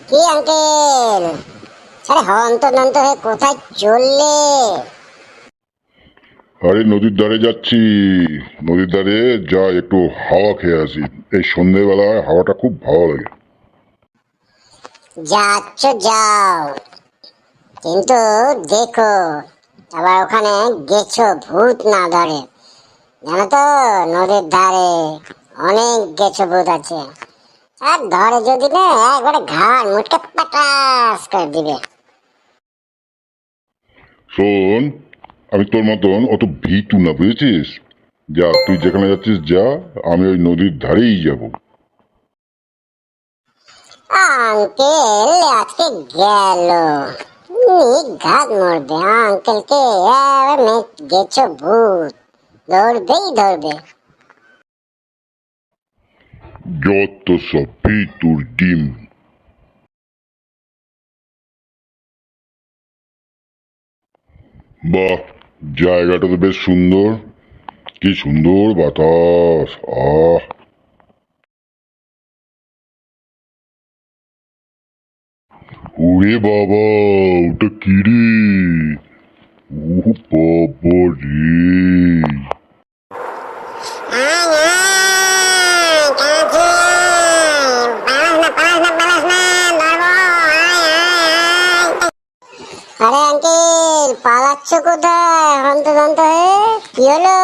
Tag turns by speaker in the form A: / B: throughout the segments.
A: কি আঙ্কেল, আরে হন্তদন্ত হয়ে কোথায় চললে?
B: আরে নদীর ধারে যাচ্ছি। নদীর ধারে যা একটু হাওয়া খেয়ে আসি। এই সন্ধ্যেবেলায় হাওয়াটা খুব ভালো লাগে।
A: যাচ্ছ যাও, কিন্তু দেখো আবার ওখানে গেছো ভূত না ধরে। জানো তো নদীর ধারে অনেক গেছো ভূত আছে, আর ধরে যদি না একবারে ঘাড় মুটকে পাটাস করে দিবে।
B: শোন, আমি তোর মতন অত ভীতু না, বুঝেছিস? যা, তুই যেখানে যাচ্ছিস যা, আমি ওই নদীর ধারেই যাব।
A: আঙ্কেল আজকে গেল, ঘাত মরবে আঙ্কেলকে। গেছো ভূত ধরবেই ধরবে।
B: যত সব ভিতুর ডিম। বাহ, জায়গাটা তো বেশ সুন্দর। কি সুন্দর বাতাস! আহ, ওরে বাবা, ওটা কি রে? ও বাবা রে!
A: আরে আঙ্কেল, পালাচ্ছ কোথায় হন্তদন্ত হয়ে? কি হলো?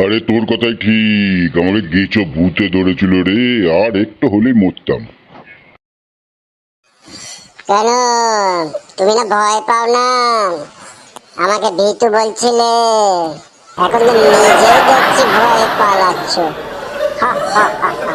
B: আরে তোর কথাই ঠিক, আমাকে গেছো ভূতে ধরেছিল রে। আর একটু হলেই মরতাম।
A: কেন, তুমি না ভয় পাও না? আমাকে ভীতু বলছিলে, এখন তো নিজেই দেখছি ভয়ে পালাচ্ছ। হা হা হা হা।